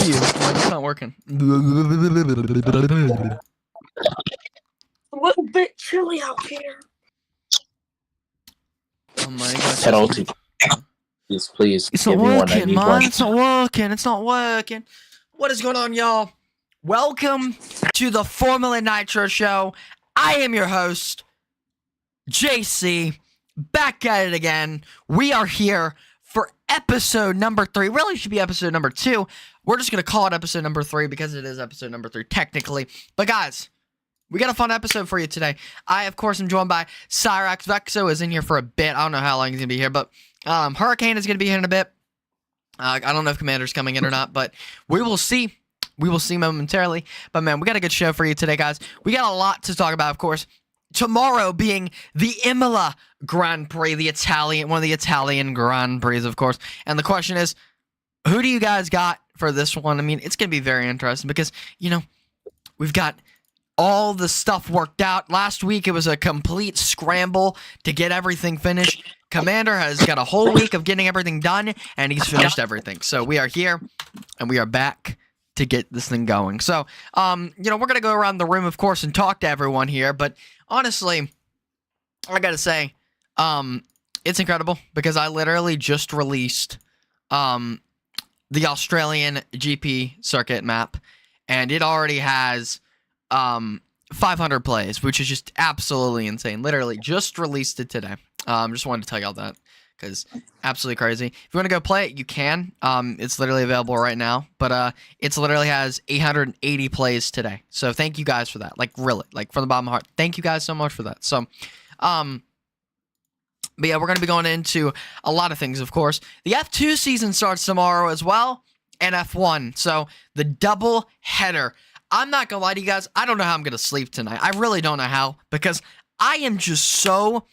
you. Like, it's not working. A little bit chilly out here. Oh my gosh. Penalty. Please. It's not working, man. It's not working. It's not working. What is going on, y'all? Welcome to the Formula Nitro Show. I am your host, JC. Back at it again. We are here for episode number 3. Really should be episode number 2. We're just going to call it episode number 3 because it is episode number 3 technically. But guys, we got a fun episode for you today. I, of course, am joined by Cyrax. Vexo is in here for a bit. I don't know how long he's going to be here, but Hurricane is going to be here in a bit. I don't know if Commander's coming in or not, but we will see. We will see momentarily. But, man, we got a good show for you today, guys. We got a lot to talk about, of course. Tomorrow being the IMOLA Grand Prix, one of the Italian Grand Prix, of course. And the question is, who do you guys got for this one? I mean, it's going to be very interesting because, you know, we've got all the stuff worked out. Last week, it was a complete scramble to get everything finished. Commander has got a whole week of getting everything done, and he's finished everything. So we are here, and we are back to get this thing going. So, you know, we're going to go around the room, of course, and talk to everyone here. But honestly, I got to say, it's incredible because I literally just released the Australian GP circuit map, and it already has 500 plays, which is just absolutely insane. Literally just released it today. Just wanted to tell y'all that because absolutely crazy. If you want to go play it, you can. It's literally available right now, but it's literally has 880 plays today. So thank you guys for that. Like really, like from the bottom of my heart, thank you guys so much for that. So, but yeah, we're gonna be going into a lot of things. Of course, the F2 season starts tomorrow as well, and F1. So the double header. I'm not gonna lie to you guys. I don't know how I'm gonna sleep tonight. I really don't know how because I am just so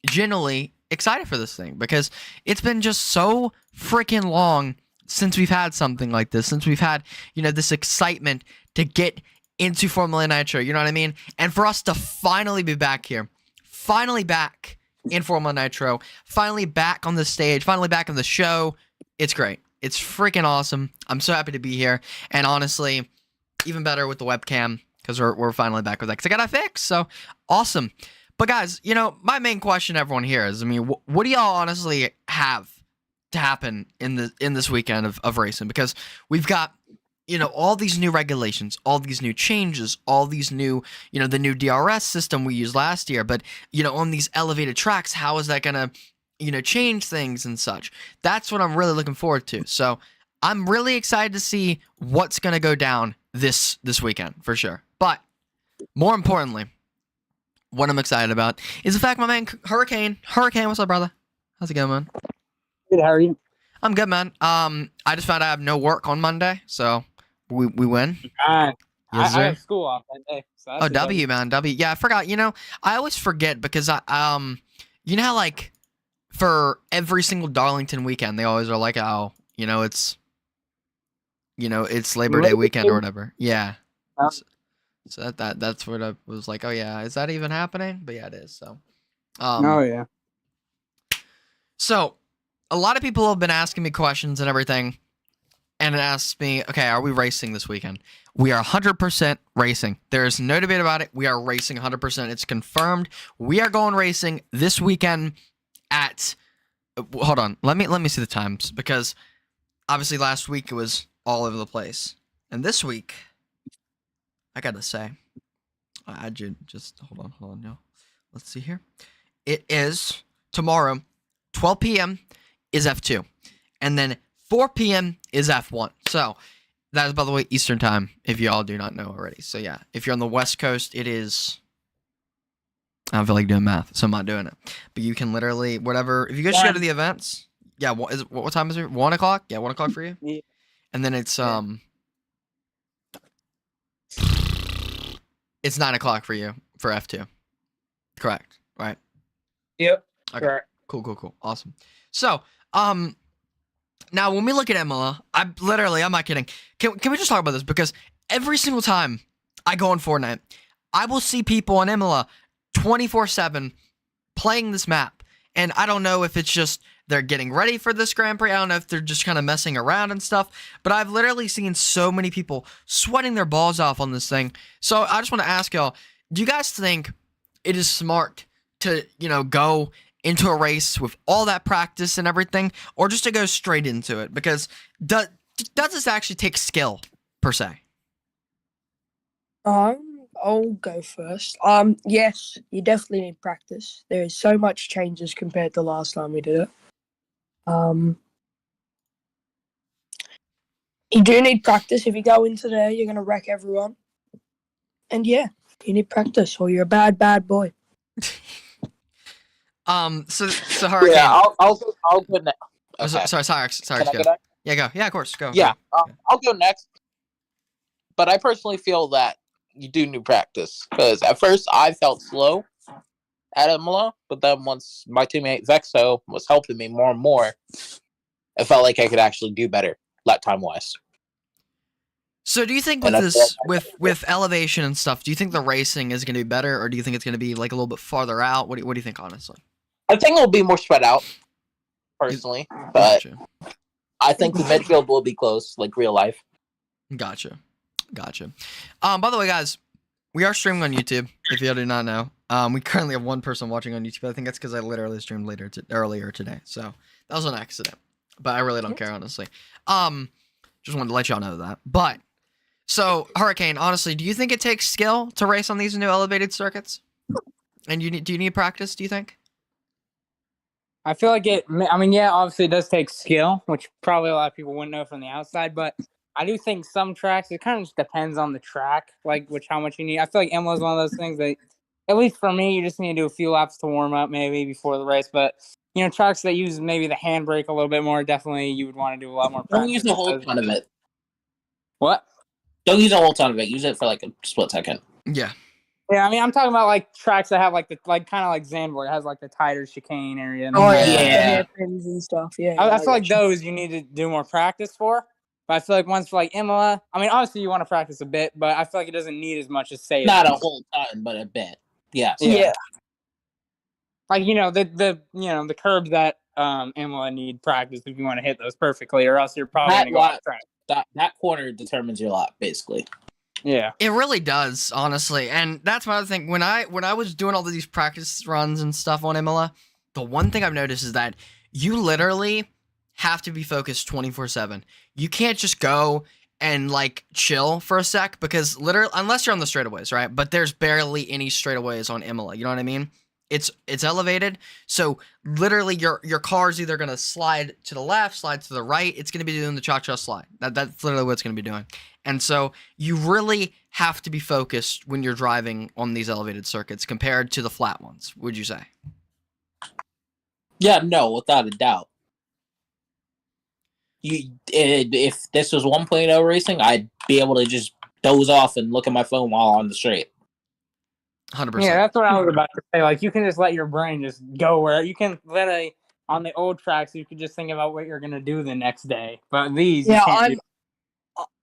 genuinely excited for this thing because it's been just so freaking long since we've had something like this, since we've had, you know, this excitement to get into Formula Nitro, you know what I mean? And for us to finally be back here, finally back in Formula Nitro, finally back on the stage, finally back on the show, it's great. It's freaking awesome. I'm so happy to be here, and honestly, even better with the webcam because we're finally back with that because I got it fixed, so awesome. But guys, you know, my main question to everyone here is, I mean, what do y'all honestly have to happen in this weekend of racing? Because we've got, you know, all these new regulations, all these new changes, all these new, you know, the new DRS system we used last year. But, you know, on these elevated tracks, how is that going to, you know, change things and such? That's what I'm really looking forward to. So I'm really excited to see what's going to go down this weekend for sure. But more importantly, what I'm excited about is the fact my man Hurricane, what's up, brother? How's it going, man? Good, how are you? I'm good, man. I just found I have no work on Monday, so we win. I Yes, sir. have school off that day. So that's Oh, a W, man, W. Yeah, I forgot. You know, I always forget because you know how like for every single Darlington weekend, they always are like, oh, you know, it's Labor Day weekend or whatever. Yeah. So that's what I was like, oh yeah, is that even happening? But yeah, it is. So, oh yeah. So a lot of people have been asking me questions and everything, and it asks me, okay, are we racing this weekend? We are 100% racing. There is no debate about it. We are racing 100%. It's confirmed. We are going racing this weekend at. Hold on, let me see the times because obviously last week it was all over the place, and this week. I gotta say, I just hold on, no. Let's see here. It is tomorrow, 12 p.m. is F2, and then 4 p.m. is F1. So that is, by the way, Eastern time. If you all do not know already. So yeah, if you're on the West Coast, it is. I don't feel like doing math, so I'm not doing it. But you can literally whatever. If you guys go to the events, yeah. What time is it? 1 o'clock. Yeah, 1 o'clock for you. Yeah. And then it's It's 9 o'clock for you for F2. Correct, right? Yep. Okay. Correct. Cool. Awesome. So, now when we look at IMOLA, I'm not kidding. Can we just talk about this? Because every single time I go on Fortnite, I will see people on IMOLA 24/7 playing this map. And I don't know if it's just they're getting ready for this Grand Prix. I don't know if they're just kind of messing around and stuff. But I've literally seen so many people sweating their balls off on this thing. So I just want to ask y'all, do you guys think it is smart to, go into a race with all that practice and everything, or just to go straight into it? Because does this actually take skill, per se? I'll go first. Yes, you definitely need practice. There is so much changes compared to last time we did it. You do need practice. If you go into there, you're gonna wreck everyone. And yeah, you need practice, or you're a bad boy. So Hurricane. Yeah, I'll go next. Okay. Sorry, Can I go. go next? Yeah, go. Yeah, of course, go. Yeah, Go. I'll go next. But I personally feel that you do need practice because at first I felt slow at IMOLA, but then once my teammate Vexo was helping me more and more, I felt like I could actually do better lap time wise. So do you think with this, with elevation and stuff, do you think the racing is going to be better, or do you think it's going to be like a little bit farther out? What do you think, honestly? I think it'll be more spread out, personally, but Gotcha. I think the midfield will be close, like real life. Gotcha. By the way, guys, we are streaming on YouTube. If you do not know, we currently have one person watching on YouTube. I think that's because I literally streamed earlier today, so that was an accident. But I really don't care, honestly. Just wanted to let y'all know that. But so, Hurricane, honestly, do you think it takes skill to race on these new elevated circuits? And do you need practice? Do you think? I feel like yeah, obviously it does take skill, which probably a lot of people wouldn't know from the outside, but I do think some tracks, it kind of just depends on the track, like how much you need. I feel like IMOLA is one of those things that, at least for me, you just need to do a few laps to warm up maybe before the race, but tracks that use maybe the handbrake a little bit more, definitely you would want to do a lot more practice. Don't use the whole ton of it. What? Don't use a whole ton of it. Use it for like a split second. Yeah. Yeah, I mean, I'm talking about like tracks that have like kind of like Zandvoort. It has like the tighter chicane area. And Oh yeah. the hairpins and stuff. Yeah, I feel like those you need to do more practice for. But I feel like once for like IMOLA, I mean, obviously you want to practice a bit, but I feel like it doesn't need as much as say. Not a whole ton, but a bit. Yes. Yeah. Like the curbs that IMOLA need practice if you want to hit those perfectly, or else you're probably gonna go off track. That corner determines your lap, basically. Yeah, it really does, honestly, and that's my other thing. When I was doing all of these practice runs and stuff on IMOLA, the one thing I've noticed is that you literally have to be focused 24/7. You can't just go and like chill for a sec because literally, unless you're on the straightaways, right? But there's barely any straightaways on IMOLA. You know what I mean? It's elevated, so literally your car's either gonna slide to the left, slide to the right. It's gonna be doing the cha-cha slide. That's literally what it's gonna be doing. And so you really have to be focused when you're driving on these elevated circuits compared to the flat ones, would you say? Yeah, no, without a doubt. If this was 1.0 racing, I'd be able to just doze off and look at my phone while on the straight. 100%. Yeah, that's what I was about to say. Like, you can just let your brain just go where you can literally on the old tracks. You could just think about what you're gonna do the next day. But these,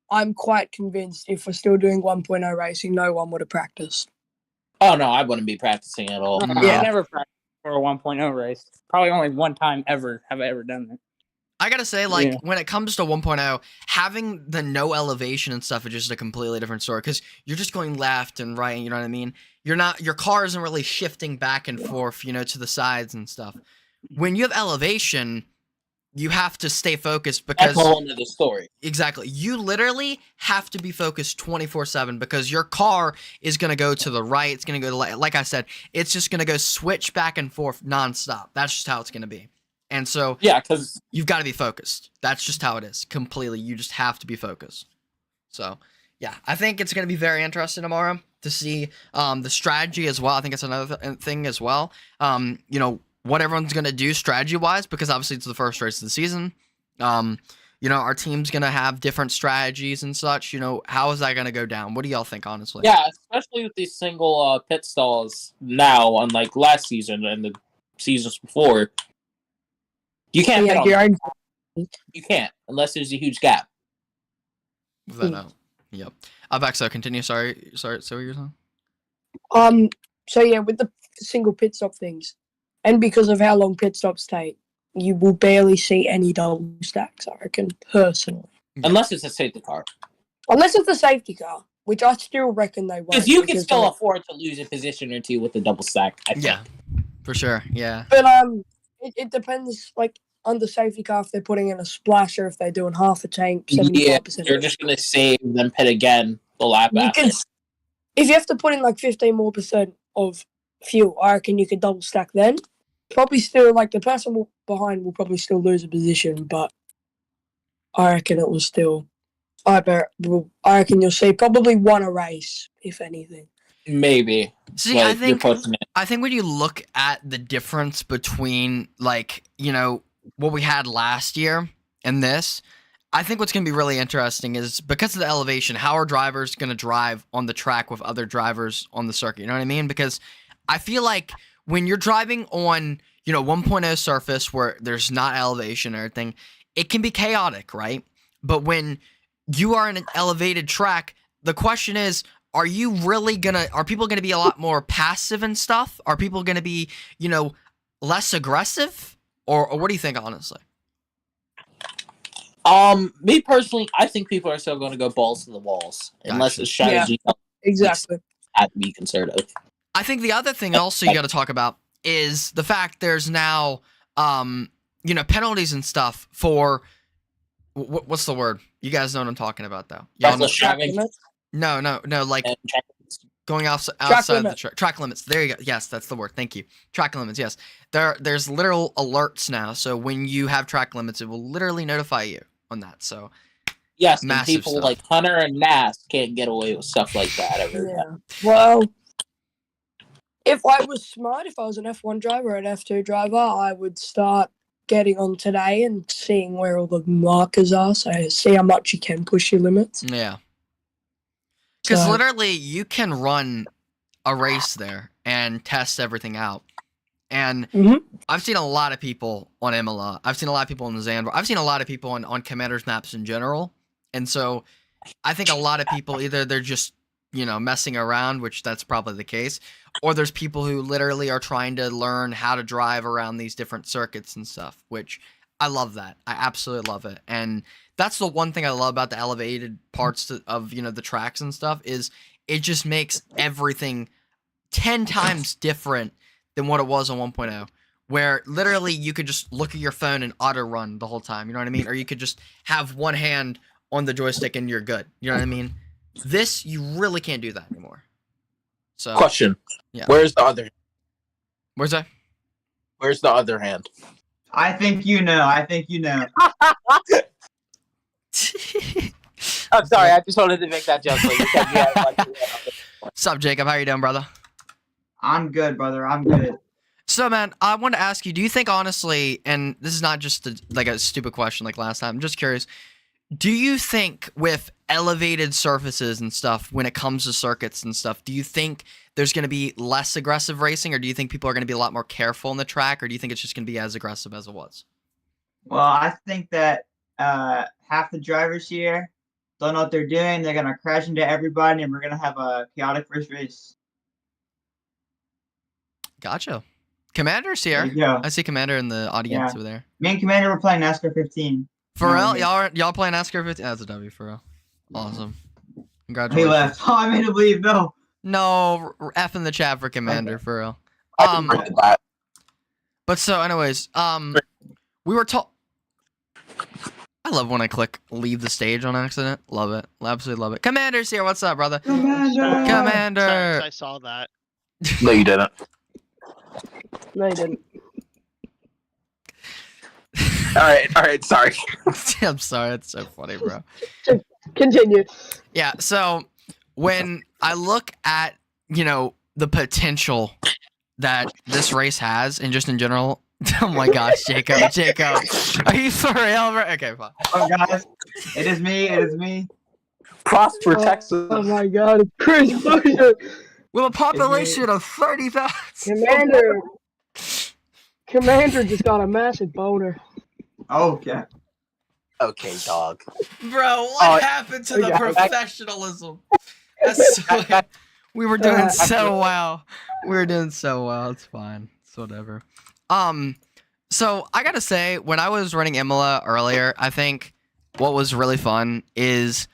I'm quite convinced if we're still doing 1.0 racing, no one would have practiced. Oh no, I wouldn't be practicing at all. I never practiced for a 1.0 race. Probably only one time ever have I ever done that. I gotta say, like, when it comes to 1.0, having the no elevation and stuff is just a completely different story because you're just going left and right, you know what I mean? Your car isn't really shifting back and forth, to the sides and stuff. When you have elevation, you have to stay focused because that's a whole nother story. Exactly. You literally have to be focused 24/7 because your car is going to go to the right. It's going to go to like I said, it's just going to go switch back and forth nonstop. That's just how it's going to be. And so yeah, because you've got to be focused. That's just how it is. Completely. You just have to be focused. So, yeah, I think it's going to be very interesting tomorrow to see the strategy as well. I think it's another thing as well. What everyone's going to do strategy-wise, because obviously it's the first race of the season. Our team's going to have different strategies and such. How is that going to go down? What do y'all think, honestly? Yeah, especially with these single pit stalls now, unlike last season and the seasons before. You can't hit on You can't, unless there's a huge gap. Without doubt. Yep. Vexo, continue. Sorry, say what you're saying? So yeah, with the single pit stop things, And because of how long pit stops take, you will barely see any double stacks, I reckon, personally. Unless it's a safety car. Unless it's a safety car, which I still reckon they won't. Because you can still afford to lose a position or two with the double stack, I think. Yeah, for sure. Yeah. But it depends, like, on the safety car if they're putting in a splasher, if they're doing half a tank, 75%. You're just going to save then pit again the lap after. If you have to put in like 15% more of fuel, I reckon you could double stack then. Probably still, like, the person behind will probably still lose a position, but I reckon it will still. I reckon you'll see probably one a race, if anything. Maybe. See, I think when you look at the difference between, like, you know, what we had last year and this, I think what's going to be really interesting is because of the elevation, how are drivers going to drive on the track with other drivers on the circuit? You know what I mean? Because I feel like when you're driving on, you know, 1.0 surface where there's not elevation or anything, it can be chaotic, right? But when you are in an elevated track, the question is, are people gonna be a lot more passive and stuff? Are people gonna be, you know, less aggressive? Or what do you think, honestly? Me personally, I think people are still going to go balls to the walls. Unless the strategy exactly had to be conservative. I think the other thing also you got to talk about is the fact there's now, you know, penalties and stuff for, what's the word? You guys know what I'm talking about, though. No, like going outside the track limits. There you go. Yes, that's the word. Thank you. Track limits. Yes, there's literal alerts now. So when you have track limits, it will literally notify you on that. So yes, and people stuff. Like Hunter and Nass can't get away with stuff like that. Well, if I was smart, if I was an F1 driver or an F2 driver, I would start getting on today and seeing where all the markers are, so see how much you can push your limits. Yeah. Because literally, you can run a race there and test everything out. And I've seen a lot of people on IMOLA. I've seen a lot of people on the Zandvoort. I've seen a lot of people on Commander's maps in general. And so I think a lot of people, either they're just, you know, messing around, which that's probably the case, or there's people who literally are trying to learn how to drive around these different circuits and stuff, which I love that. I absolutely love it. And that's the one thing I love about the elevated parts of, you know, the tracks and stuff is it just makes everything 10 times different than what it was on 1.0, where literally you could just look at your phone and auto run the whole time. You know what I mean? Or you could just have one hand on the joystick and you're good. You know what I mean? This, you really can't do that anymore. So, question. Yeah. Where's the other? Where's that? Where's the other hand? I think you know. I'm sorry, I just wanted to make that joke. What's up, Jacob? How you doing, brother? I'm good, brother. I'm good. So, man, I want to ask you, do you think, honestly, and this is not just like a stupid question like last time, I'm just curious, do you think with elevated surfaces and stuff, when it comes to circuits and stuff, do you think there's going to be less aggressive racing, or do you think people are going to be a lot more careful on the track, or do you think it's just going to be as aggressive as it was? Well, I think that half the drivers here don't know what they're doing. They're going to crash into everybody, and we're going to have a chaotic first race. Gotcha. Commander's here. I see Commander in the audience over there. Me and Commander were playing NASCAR 15. For real? Y'all playing NASCAR 15? That's a W for real. Awesome. Congratulations. He left. Oh, I made him leave. No, F in the chat for Commander, for real. But so, anyways, we were told. I love when I click leave the stage on accident. Love it. Absolutely love it. Commander's here. What's up, brother? Commander. I saw that. No, you didn't. No, you didn't. All right. Sorry. I'm sorry. That's so funny, bro. Continue. Yeah. So when I look at, you know, the potential that this race has, and just in general, oh my gosh, Jacob, are you for real, bro? Okay, fine. Oh, guys, it is me. Prosper, Texas. Oh my God, it's Chris Buescher. With a population of 30,000. Commander just got a massive boner. Okay. Okay, dog. Bro, what happened to the professionalism? We were doing so well. We were doing so well. It's fine. It's whatever. So I gotta say, when I was running IMOLA earlier, I think what was really fun is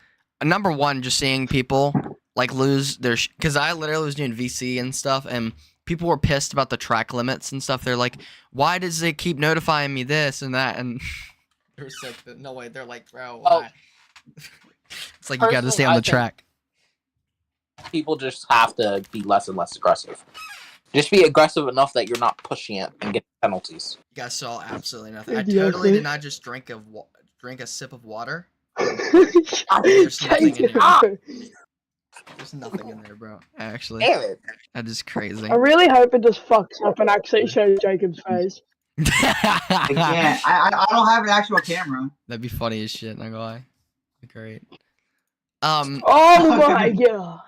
number one, just seeing people like lose their because I literally was doing VC and stuff, and people were pissed about the track limits and stuff. They're like, "Why does it keep notifying me this and that?" And they're sick. No way. They're like, "Bro, why?" It's like you got to stay on the track. People just have to be less and less aggressive. Just be aggressive enough that you're not pushing it and getting penalties. You guys saw absolutely nothing. I totally did not just drink a sip of water. There's nothing in there. There's nothing in there, bro. Actually, Damn it. that is crazy. I really hope it just fucks up and actually shows Jacob's face. I can't. I don't have an actual camera. That'd be funny as shit. Not gonna lie. Great. Oh my god.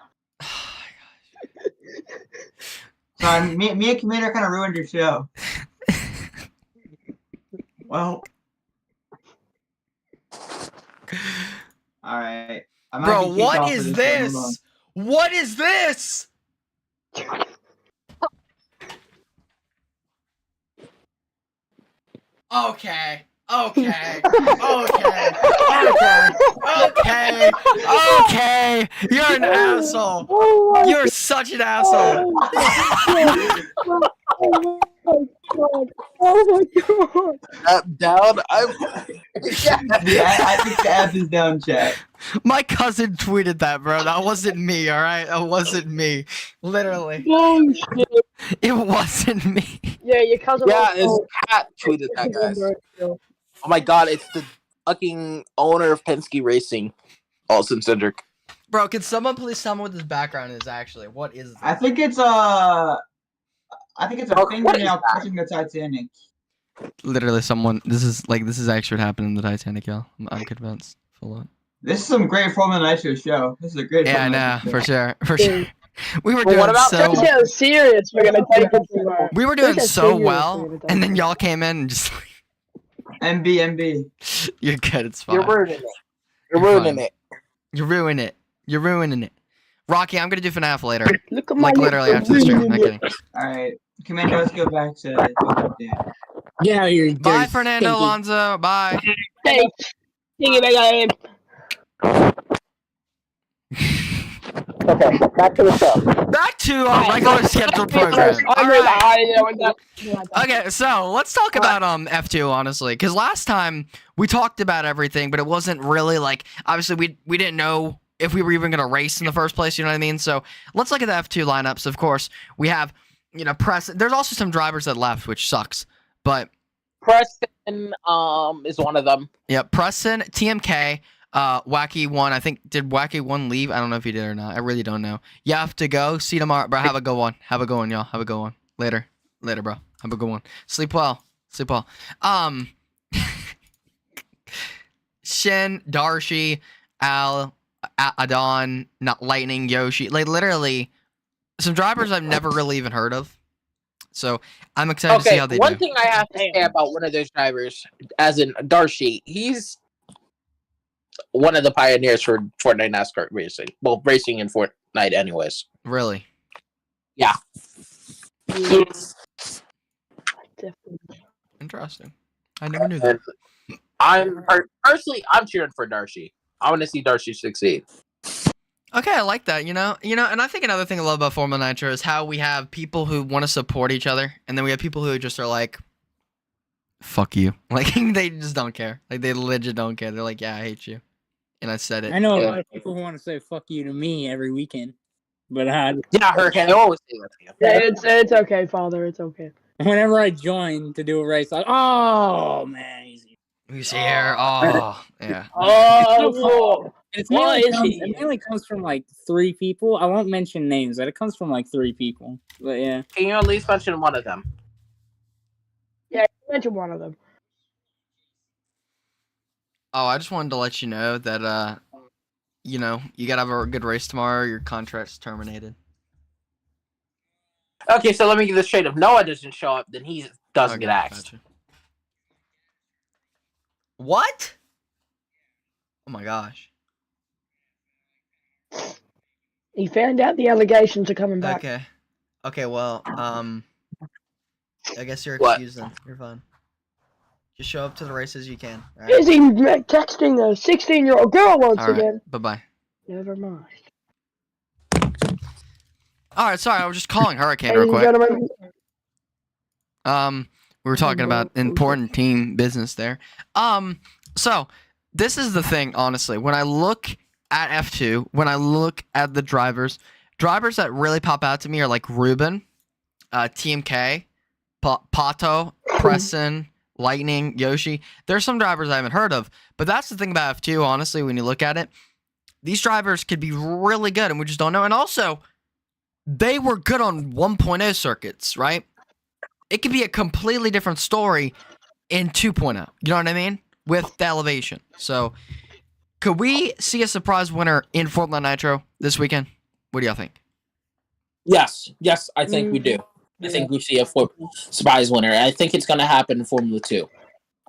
Sorry, me and Commander kind of ruined your show. Well. Alright. Bro, what is this? What is this? Okay. Okay. You're an asshole. You're such an asshole. Oh my god. Down. I think the app is down, chat. My cousin tweeted that, bro. That wasn't me, alright? That wasn't me. Literally. Bullshit. It wasn't me. Yeah, your cousin. Yeah, his cat tweeted that, guys. Oh my god, it's the fucking owner of Penske Racing, Austin Cedric. Bro, can someone please tell me what this background is actually? What is this? I think it's a fingernail touching the Titanic. Literally someone this is actually what happened in the Titanic, y'all. I'm convinced. Full on. This is some great Formula Nitro show. This is a great Yeah, Formula no, Nitro for show. sure. For sure. We were Well, doing what about so That's how serious we're gonna take it to. we were doing Look how so serious well, we're gonna take and then it. y'all came in and just MB. you're good, it's fine. You're ruining it. You're You're ruining fine. it. You're ruining it. You're ruining it. Rocky, I'm gonna do FNAF later. Look at my Like literally after the stream. I'm not kidding. Alright. Commander, let's go back to Yeah, you're Bye, dirty, Fernando stinky. Alonso. Bye. Hey, sing it again. Okay, back to the show. Back to our regular scheduled program. I'm really high. Okay, so let's talk about F2 honestly, because last time we talked about everything, but it wasn't really like obviously we didn't know if we were even gonna race in the first place. You know what I mean? So let's look at the F2 lineups. Of course, we have Preston. There's also some drivers that left, which sucks. But Preston is one of them. yeah, Preston, TMK, Wacky One. I think did Wacky One leave? I don't know if he did or not. I really don't know. You have to go. See you tomorrow, bro. Have a good one. Have a good one, y'all. Have a good one. Later, bro. Have a good one. Sleep well. Sleep well. Shin, Darshi, Al, Adon, not Lightning, Yoshi. Like literally, some drivers I've never really even heard of. So I'm excited to see how they one do. thing I have to say about one of those drivers, as in Darshi, he's one of the pioneers for Fortnite NASCAR racing. Well, racing in Fortnite anyways. Really? Yeah. Interesting. I never knew that. Personally, I'm cheering for Darshi. I want to see Darshi succeed. Okay, I like that. And I think another thing I love about Formula Nitro is how we have people who want to support each other, and then we have people who just are like, "Fuck you!" Like they just don't care. Like they legit don't care. They're like, "Yeah, I hate you," and I said it. I know a lot of people who want to say "fuck you" to me every weekend, but Yeah, Hurricane. I always say that to you. Yeah, it's okay, Father. It's okay. whenever I join to do a race, like, oh man, easy. Who's here? Oh, yeah. Oh, It's Why mainly is comes, he? it mainly comes from like 3 people. I won't mention names, but it comes from like 3 people. But yeah. Can you at least mention one of them? mention one of them. Oh, I just wanted to let you know that you gotta have a good race tomorrow. Your contract's terminated. Okay, so let me get this straight. If Noah doesn't show up, then he doesn't Okay, get axed. gotcha. What? Oh my gosh. He found out the allegations are coming back. Okay. Okay, well, I guess you're What? excused then. You're fine. Just show up to the races you can. All right. Is he texting a 16-year-old girl once All right. again? Bye bye. Never mind. All right. Sorry, I was just calling Hurricane Ladies real and quick. gentlemen, We were talking about important team business there. So this is the thing, honestly. When I look at F2, when I look at the drivers that really pop out to me are like Ruben, TMK, Pato, Preston, Lightning, Yoshi. There's some drivers I haven't heard of, but that's the thing about F2, honestly, when you look at it. These drivers could be really good, and we just don't know. And also, they were good on 1.0 circuits, right? It could be a completely different story in 2.0. You know what I mean? With the elevation. So, could we see a surprise winner in Formula Nitro this weekend? What do y'all think? Yes, I think we do. I think we see a surprise winner. I think it's going to happen in Formula 2.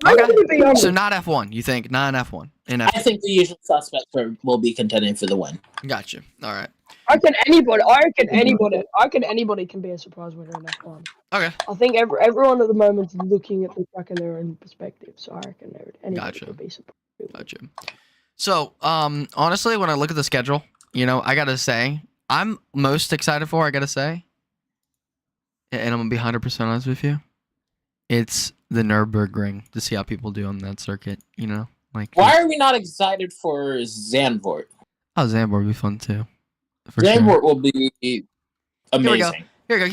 Okay. So not F1. You think not in F1? In F1. I think the usual suspects will be contending for the win. Gotcha. All right. I reckon anybody can be a surprise winner in F1. Okay. I think everyone at the moment is looking at the track in their own perspective, so I reckon anybody Gotcha. could be surprised. Gotcha. So, honestly, when I look at the schedule, I gotta say, I'm most excited for. I gotta say, and I'm gonna be 100% honest with you, it's the Nürburgring to see how people do on that circuit. Why are we not excited for Zandvoort? Oh, Zandvoort would be fun too. Zandvoort will be amazing. Here we go.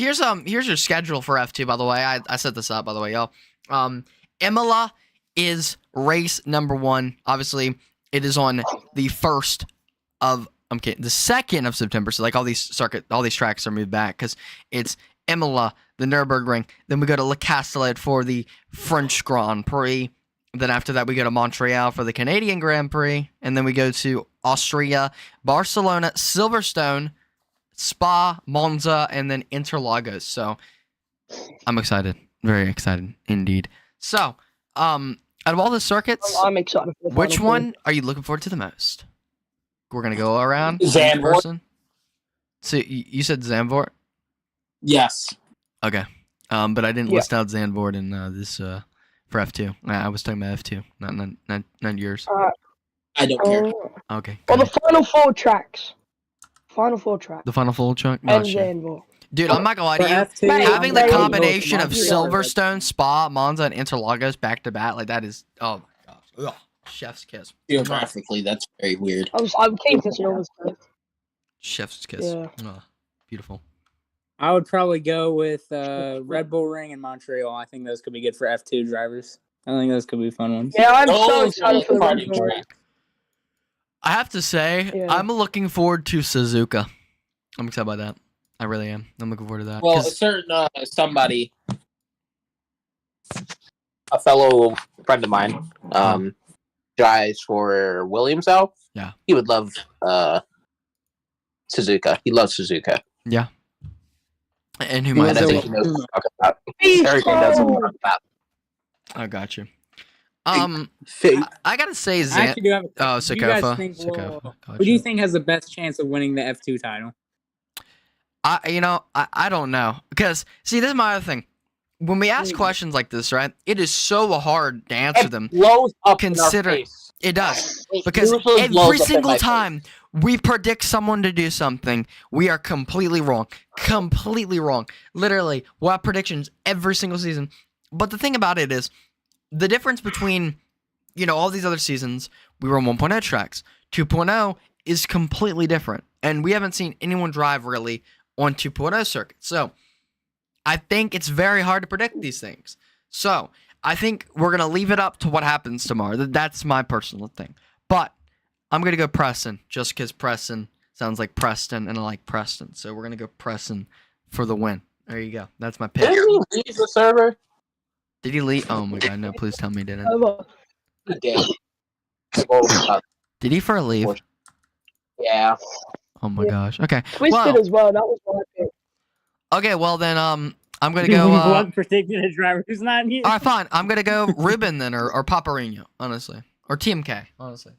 Here's your schedule for F2. By the way, I set this up. By the way, y'all. Imola is race number 1. Obviously, it is on the 1st of the 2nd of September. So like all these tracks are moved back because it's Imola, the Nürburgring. Then we go to Le Castellet for the French Grand Prix. Then after that, we go to Montreal for the Canadian Grand Prix. And then we go to Austria, Barcelona, Silverstone, Spa, Monza, and then Interlagos. So I'm excited. Very excited indeed. So, out of all the circuits, I'm excited for the which Final one are you looking forward to the most? We're going to go around. Zandvoort. Person. So you said Zandvoort? Yes. Okay. But I didn't list out Zandvoort in this for F2. I was talking about F2, not yours. I don't care. Okay. Well, the good. final 4 tracks. The final full chunk? And Gotcha. Zandvoort. Dude, I'm not gonna lie to you. F2, Having I'm the very combination of Montreal. Silverstone, Spa, Monza, and Interlagos back to back, like that is, oh my gosh. Ugh. Chef's kiss. Geographically, that's very weird. I'm keen to see all this stuff. Chef's kiss. Yeah. Ugh. Beautiful. I would probably go with Red Bull Ring and Montreal. I think those could be good for F2 drivers. I think those could be fun ones. Yeah, I'm so Oh, excited for the party Red Bull. track. I have to say, Yeah. I'm looking forward to Suzuka. I'm excited by that. I really am. I'm looking forward to that. Well, a 'cause- certain somebody, a fellow friend of mine, drives for Williams out. Yeah. He would love Suzuka. He loves Suzuka. and who He might And I was have think to- he knows what to talk about. Beast Hurricane knows what to mode! talk about. I got you. Fate. I gotta say, I actually do have a Oh, do you guys Sakofa. think Sakofa. who do you think has the best chance of winning the F2 title? I don't know. Because, see, this is my other thing. When we ask questions like this, right, it is so hard to answer them. Blows up Consider- in our face. It does. It Because usually blows every up in single my time we predict someone to do something, we are completely wrong. Completely wrong. Literally, we'll have predictions every single season. But the thing about it is, the difference between, all these other seasons, we were on 1.0 tracks. 2.0 is completely different. And we haven't seen anyone drive really on 2.0 circuits. So, I think it's very hard to predict these things. So, I think we're going to leave it up to what happens tomorrow. That's my personal thing. But I'm going to go Preston just because Preston sounds like Preston and I like Preston. So we're going to go Preston for the win. There you go. That's my pick. Didn't he leave the server? Did he leave? Oh my God. No, please tell me he didn't. He did. Oh, Did he for a leave? yeah. Oh my gosh. Okay. Twisted Well, as well. That was my pick. okay. Well, then I'm going to go. Blood predicting a driver who's not here. All right, fine. I'm going to go Ruben then or Paparino, honestly. Or TMK, honestly.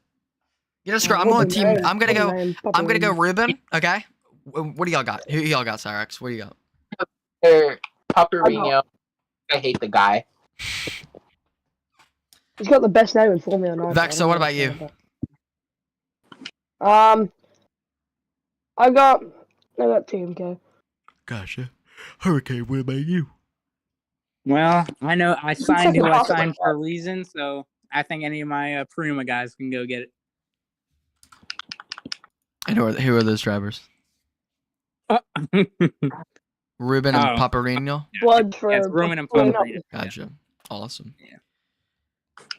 Screw. I'm going team. I'm going to go Ruben. Okay. What do y'all got? Who y'all got, Cyrex? What do you got? Paparino, I hate the guy. He's got the best name in Formula 9. Vex, so what about you? I got TMK. Gotcha. Hurricane, what about you? Well, I know I signed who I Awesome. signed for a reason, so I think any of my Prima guys can go get it. And who are those drivers? Ruben and Oh. Paparino? Blood for Yes, Roman and pulling Paparino. up- Gotcha. Awesome. Yeah.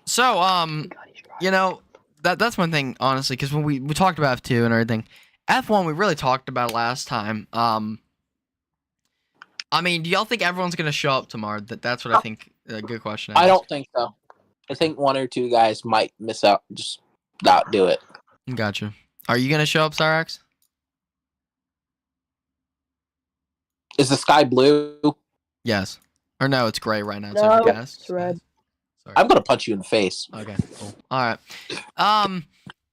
So, God, he's driving. you know, that's one thing, honestly, because when we talked about F2 and everything, F1 we really talked about last time. I mean, do y'all think everyone's gonna show up tomorrow? That's what I think. A good question. to I ask. don't think so. I think 1 or 2 guys might miss out, just not do it. Gotcha. Are you gonna show up, Cyrax? Is the sky blue? Yes. Or no, it's gray right now. It's No, overcast. it's red. Sorry. I'm gonna punch you in the face. Okay. Cool. All right.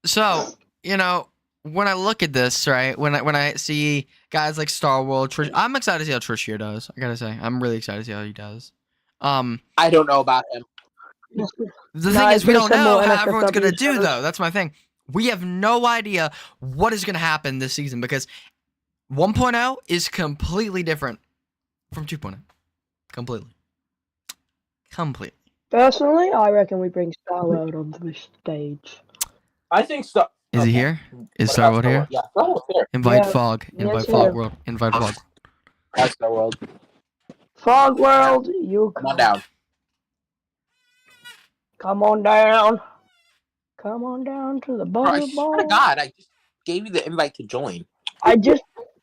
So you know, when I look at this, right, when I see guys like Star World, Trish, I'm excited to see how Trish here does. I gotta say, I'm really excited to see how he does. I don't know about him. The No, thing I is, we feel don't know similar how everyone's gonna NSFW do shows. though. That's my thing. We have no idea what is gonna happen this season because 1.0 is completely different from 2.0. Completely. Personally, I reckon we bring Star World onto the stage. I think so. Is he here? Is Star World here? Yeah, Star World's here. Invite Yeah. Fog. Yes, Invite sir. Fog World. Invite Fog. That's Star World. Fog World, you Come on down. Come on down. Come on down to the Bro, I buzzer swear to ball. God, I just gave you the invite to join.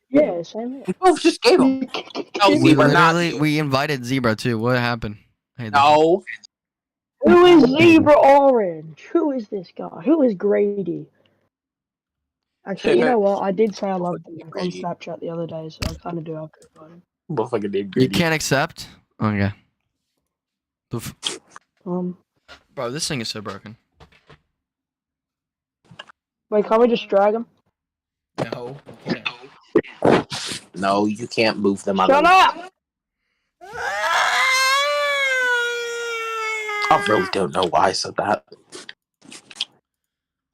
Yeah, same here. You both just gave him. No, We Zebra, not literally you. we invited Zebra too. What happened? Hey, No. Who is Zebra Orange? Who is this guy? Who is Grady? Actually, you know what? I did say I loved him on Grady. Snapchat the other day, so I kind of do have to find him. Motherfucking name You can't accept. Okay. Bro, this thing is so broken. Wait, can't we just drag him? No. No, you can't move them out Shut of up! I really don't know why I said that.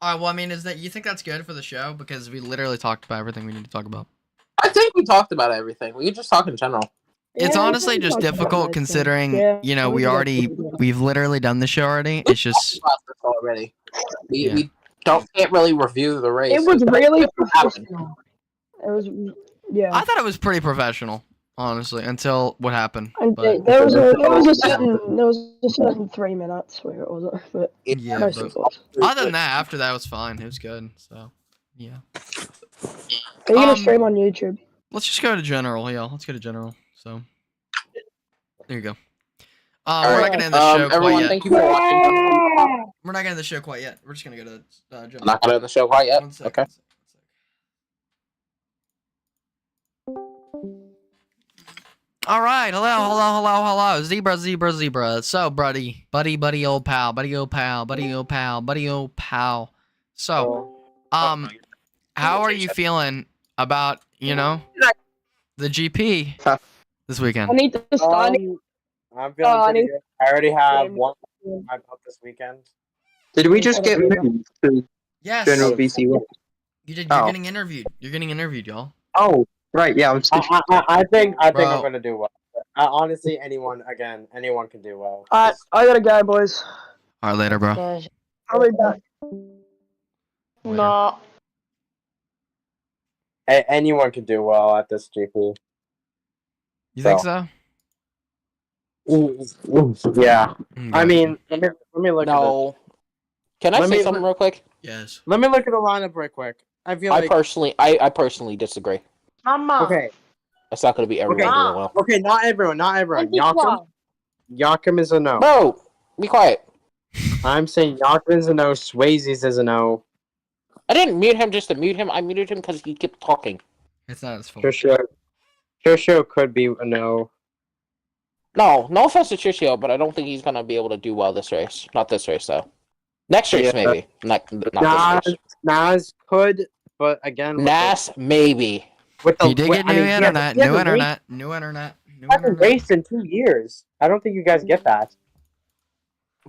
All right. Well, I mean, is that you think that's good for the show because we literally talked about everything we need to talk about. I think we talked about everything. We can just talk in general. It's Yeah, honestly we just talked about difficult that, considering yeah, you know we we've literally done the show already. It's just About this already. Yeah. We can't really review the race. It was It's really what happened. professional. It was, yeah. I thought it was pretty professional, honestly, until what happened. And But there was a certain 3 minutes where it wasn't, but yeah, most but of it was. other than that, after that it was fine. It was good. So yeah. Are you gonna Um, stream on YouTube? Let's just go to general. Yeah, let's go to general. So there you go. We're All not right. gonna end the show quite Everyone, yet. thank you for watching. We're not gonna end the show quite yet. We're just gonna go to general. Not gonna end the show quite yet. One second, Okay. one second, All right, hello, zebra. So, buddy, old pal. So, how are you feeling about the GP this weekend? I need to start. I'm feeling I pretty need- good. I already have Yeah. one on my belt this weekend. Did we just get moved to Yes, General BC1? you did. You're Oh. getting interviewed. You're getting interviewed, y'all. Oh, right, yeah, I'm still. I think Bro. I'm gonna do well. Honestly, anyone can do well. Alright, I gotta go, boys. All right, later, bro. I'll be back. Later. No. Anyone can do well at this GP. You think so? Yeah. I mean, let me look. No. Can I Let say me- something real quick? Yes. Let me look at the lineup right quick. I feel I like personally disagree. okay, It's not gonna be everyone Okay. doing well. okay, not everyone. Yakum is a no. Bro, be quiet. I'm saying Yakum is a no. Swayze's is a no. I didn't mute him just to mute him. I muted him because he kept talking. It's not his fault. Trisho could be a no. No offense to Tricio, but I don't think he's gonna be able to do well this race. Not this race though. Next race Yeah. maybe. Not this race. Nas could, but again, Nas maybe. with the He did get new internet. New internet. New hasn't internet. raced in 2 years. I don't think you guys get that.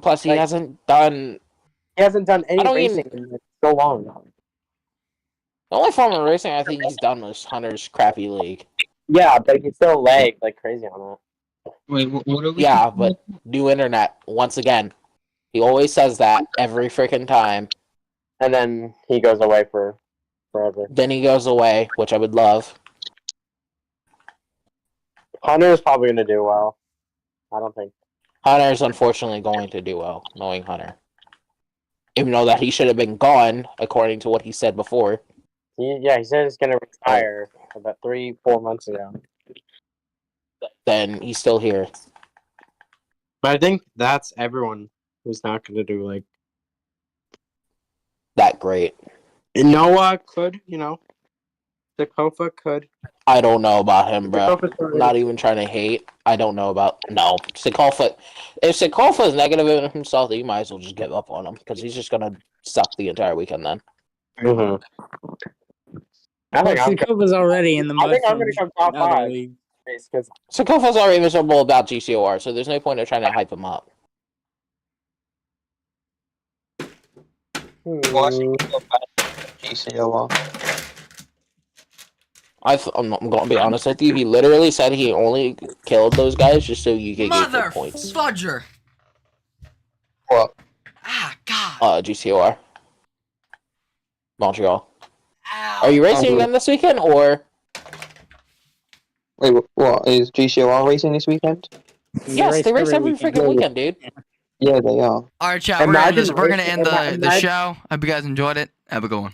Plus, he Like- hasn't done. He hasn't done any I don't racing in so long. The only form of racing I think he's done was Hunter's crappy league. Yeah, but he still lagged like crazy on that. Wait, what are we? Yeah, but new internet once again. He always says that every freaking time. And then he goes away for forever. Then he goes away, which I would love. Hunter is probably going to do well. I don't think. Hunter's unfortunately going to do well, knowing Hunter. Even though that he should have been gone, according to what he said before. He said he's going to retire about 3-4 months ago. Then he's still here. But I think that's everyone who's not going to do like That great. Noah could, Dakota could. I don't know about him, bro. Dakota's already- Not even trying to hate. I don't know about Sikalfa. If Sikalfa is negative in himself, then you might as well just give up on him because he's just gonna suck the entire weekend then. Mhm. I think I'm was already in the I mud. think I'm gonna come top in other 5. leagues. Because Sikalfa's already miserable about GCOR, so there's no point in trying to hype him up. GCOR. I'm going to be honest with you. He literally said he only killed those guys just so you could get Mother good points. fudger. What? Ah, God. GCOR. Montreal. Ow. Are you racing again this weekend, or? Wait, what is GCOR racing this weekend? Yes, they race every freaking weekend, dude. Yeah, they are. All right, chat. Imagine We're gonna racing- end the imagine- show. Hope you guys enjoyed it. Have a good one.